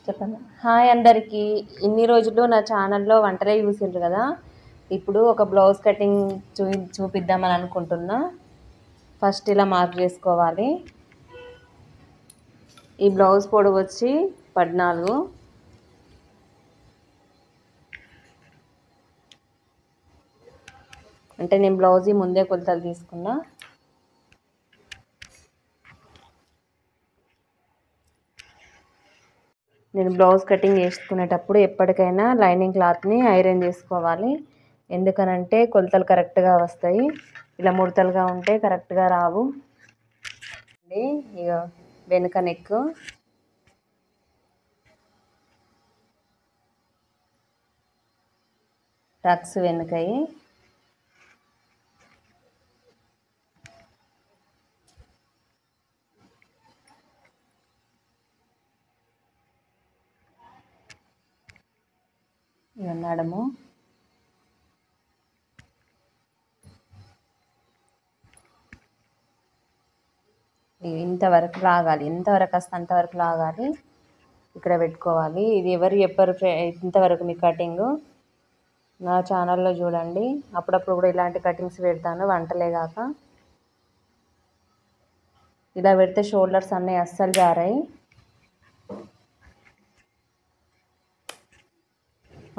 చెప్పండి. హాయ్ అందరికీ. ఇన్ని రోజులు నా ఛానల్‌లో వంటలే చూసిండ్రు కదా! ఇప్పుడు ఒక బ్లౌజ్ కటింగ్ చూపిద్దామని అనుకుంటున్నా. ఫస్ట్ ఇలా మార్క్ చేసుకోవాలి. ఈ బ్లౌజ్ పొడవు వచ్చి 14. అంటే నేను బ్లౌజ్ ముందే కొలతలు తీసుకున్నా. నేను బ్లౌజ్ కటింగ్ చేసుకునేటప్పుడు ఎప్పటికైనా లైనింగ్ క్లాత్ని ఐరన్ చేసుకోవాలి. ఎందుకనంటే కొలతలు కరెక్ట్గా వస్తాయి. ఇలా ముడతలుగా ఉంటే కరెక్ట్గా రావు. ఇక వెనుక నెక్, టక్స్ వెనుకయి, ఇక నడుము, ఇంతవరకు లాగాలి. ఎంతవరకు వస్తే అంతవరకు లాగాలి. ఇక్కడ పెట్టుకోవాలి. ఇది ఎవరు చెప్పరు ఇంతవరకు మీ కటింగు. నా ఛానల్లో చూడండి. అప్పుడప్పుడు కూడా ఇలాంటి కటింగ్స్ పెడతాను, వంటలే కాక. ఇలా పెడితే షోల్డర్స్ అన్నీ అస్సలు జారాయి.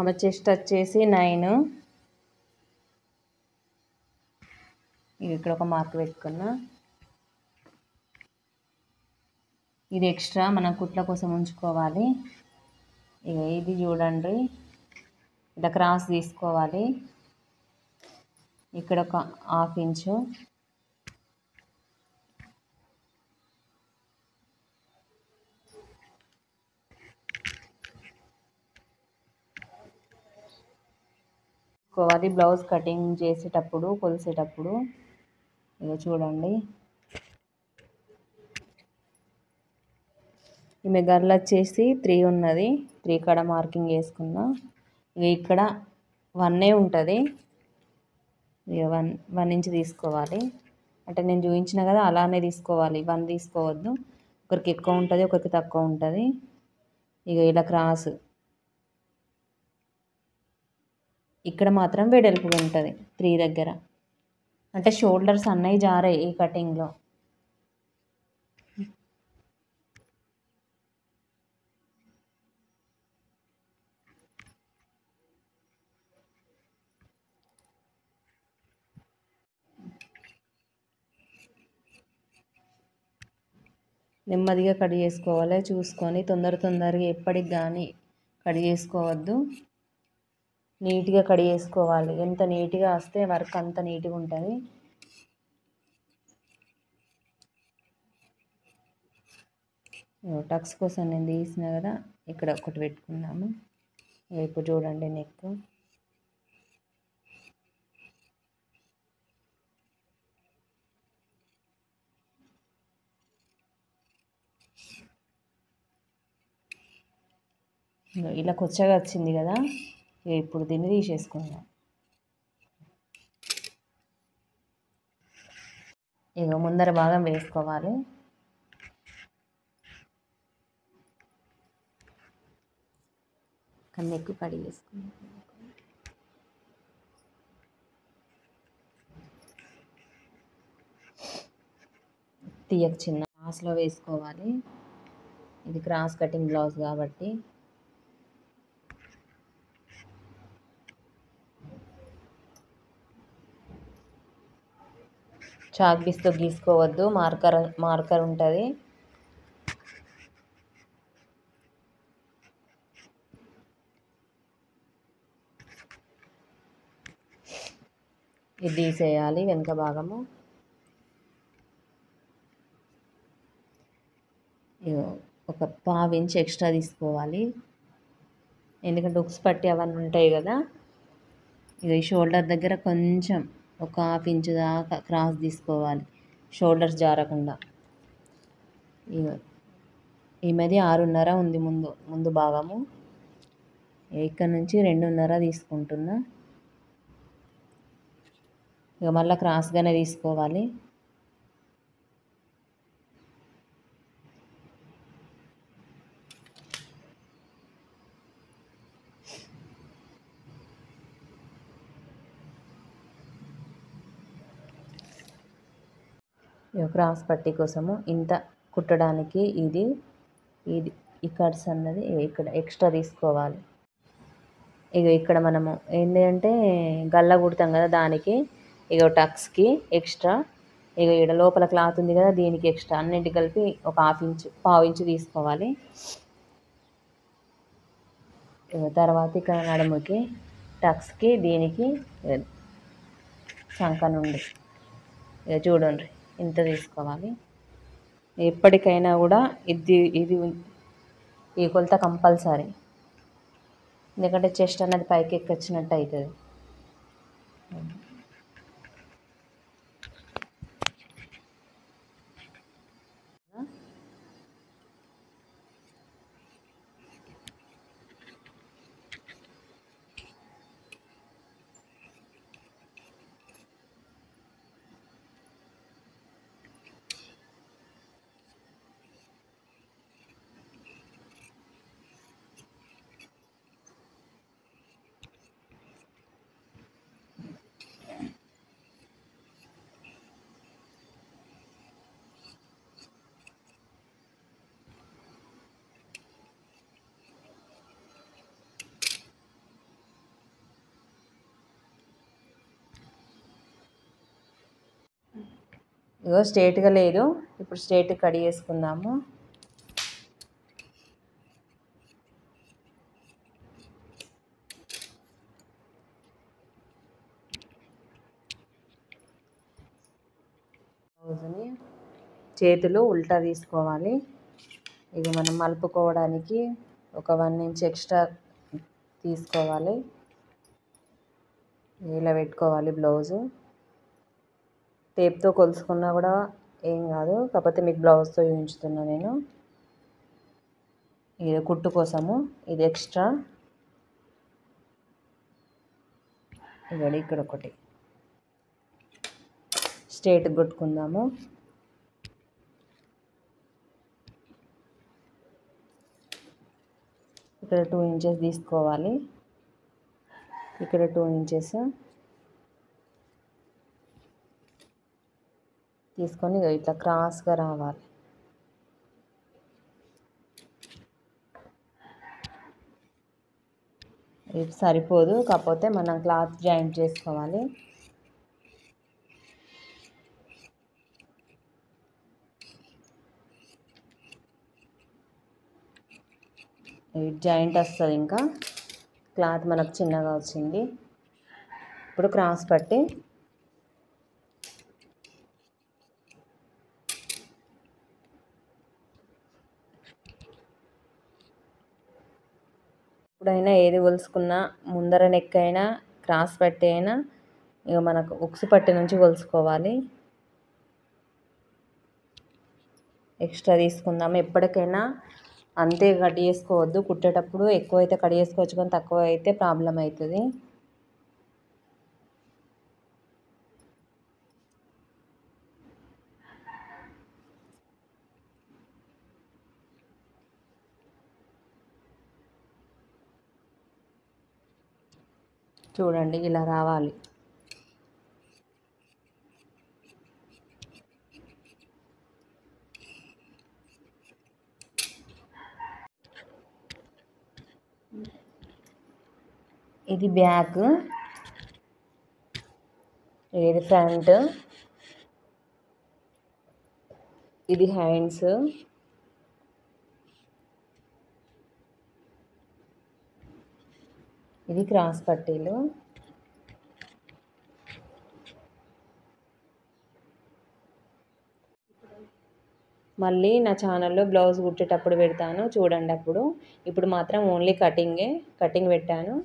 ఆమె చెస్ట్ వచ్చేసి 9. ఇక్కడ ఒక మార్క్ పెట్టుకున్నా. ఇది ఎక్స్ట్రా మనం కుట్ల కోసం ఉంచుకోవాలి. ఇది చూడండి, ఇలా క్రాస్ తీసుకోవాలి. ఇక్కడ ఒక 1/2 ఇంచు, తీసుకోవాలి. బ్లౌజ్ కటింగ్ చేసేటప్పుడు కొలిసేటప్పుడు చూడండి. ఈమె గర్ల్ వచ్చేసి 3 ఉన్నది. 3 కాడ మార్కింగ్ వేసుకున్నా. ఇక్కడ 1 ఉంటుంది. 1 ఇంచ్ తీసుకోవాలి. అంటే నేను చూపించిన కదా అలానే తీసుకోవాలి. 1 తీసుకోవద్దు. ఒకరికి ఎక్కువ ఉంటుంది, ఒకరికి తక్కువ ఉంటుంది. ఇలా క్రాస్ ఇక్కడ మాత్రం వెడల్పుగా ఉంటుంది 3 దగ్గర. అంటే షోల్డర్స్ అన్నవి జారాయి ఈ కటింగ్లో. నెమ్మదిగా కట్ చేసుకోవాలి. చూసుకొని తొందరగా ఎప్పటికి కానీ కట్ చేసుకోవద్దు. నీట్గా కట్ చేసుకోవాలి. ఎంత నీట్గా వస్తే వర్క్ అంత నీట్గా ఉంటుంది. టక్స్ కోసం నేను తీసిన కదా, ఇక్కడ ఒకటి పెట్టుకున్నాము. ఇప్పుడు చూడండి నెక్. ఇలా కొచ్చగా వచ్చింది కదా, ఇప్పుడు దీన్ని తీసేసుకుందాం. ముందర భాగం వేసుకోవాలి. నెక్ కడి వేసుకుందాం. తీయక చిన్న క్రాస్లో వేసుకోవాలి. ఇది క్రాస్ కటింగ్ బ్లౌజ్ కాబట్టి చాక్ పీస్తో గీసుకోవద్దు. మార్కర్ ఉంటుంది. ఇది తీసేయాలి. వెనుక భాగము ఒక 1/2 ఇంచ్ ఎక్స్ట్రా తీసుకోవాలి. ఎందుకంటే ఉక్స్ పట్టి అవన్నీ ఉంటాయి కదా. ఈ షోల్డర్ దగ్గర కొంచెం ఒక 1/2 ఇంచ్ దాకా క్రాస్ తీసుకోవాలి, షోల్డర్స్ జారకుండా. ఈమెది 6.5 ఉంది ముందు భాగము. ఇక్కడ నుంచి 2.5 తీసుకుంటున్నా. మళ్ళీ క్రాస్గానే తీసుకోవాలి. క్రాస్ పట్టీ కోసము ఇంత కుట్టడానికి ఇది ఇది ఈ కట్స్ అన్నది ఇక్కడ ఎక్స్ట్రా తీసుకోవాలి. ఇక్కడ మనము ఏంటి అంటే గల్ల కుడతాం కదా, దానికి టక్స్కి ఎక్స్ట్రా ఇక్కడ లోపల క్లాత్ ఉంది కదా, దీనికి ఎక్స్ట్రా అన్నింటి కలిపి ఒక హాఫ్ ఇంచు పావు ఇంచు తీసుకోవాలి. తర్వాత ఇక్కడ నడుముకి టక్స్కి దీనికి చంక నుండి చూడండి ఇంత తీసుకోవాలి. ఎప్పటికైనా కూడా ఇది ఈ కొలత కంపల్సరీ, ఎందుకంటే చెస్ట్ అనేది పైకి ఎక్కొచ్చినట్టు అవుతుంది. స్ట్రేట్గా లేదు, ఇప్పుడు స్ట్రేట్ కట్ చేసుకుందాము. బ్లౌజ్ని చేతులు ఉల్టా తీసుకోవాలి. మనం మలుపుకోవడానికి ఒక 1 ఇంచ్ ఎక్స్ట్రా తీసుకోవాలి. ఇలా పెట్టుకోవాలి. బ్లౌజు టేప్తో కొలుసుకున్నా కూడా ఏం కాదు, కాకపోతే మీకు బ్లౌజ్తో చూపించుతున్నా నేను. ఇది కుట్టు కోసము, ఇది ఎక్స్ట్రా. ఇక్కడ ఒకటి స్ట్రేట్ కొట్టుకుందాము. ఇక్కడ 2 ఇంచెస్ తీసుకోవాలి. ఇక్కడ 2 ఇంచెస్ తీసుకొని ఇట్లా క్రాస్గా రావాలి. ఇది సరిపోదు, కాకపోతే మనం క్లాత్ జాయింట్ చేసుకోవాలి. జాయింట్ వస్తుంది, ఇంకా క్లాత్ మనకు చిన్నగా వచ్చింది. ఇప్పుడు క్రాస్ పట్టి ఎప్పుడైనా ఏది కొలుసుకున్నా ముందర నెక్ అయినా క్రాస్ పట్టి అయినా మనకు ఉక్సు పట్టి నుంచి కొలుసుకోవాలి. ఎక్స్ట్రా తీసుకుందాము. ఎప్పటికైనా అంతే కట్ చేసుకోవద్దు. కుట్టేటప్పుడు ఎక్కువ అయితే కట్ చేసుకోవచ్చు, కానీ తక్కువ అయితే ప్రాబ్లం అవుతుంది. చూడండి ఇలా రావాలి. ఇది బ్యాక్, ఇది ఫ్రంట్, ఇది హ్యాండ్స్, ఇది క్రాస్ పట్టీలు. మళ్ళీ నా ఛానల్లో బ్లౌజ్ కుట్టేటప్పుడు పెడతాను, చూడండి అప్పుడు. ఇప్పుడు మాత్రం ఓన్లీ కటింగ్ పెట్టాను.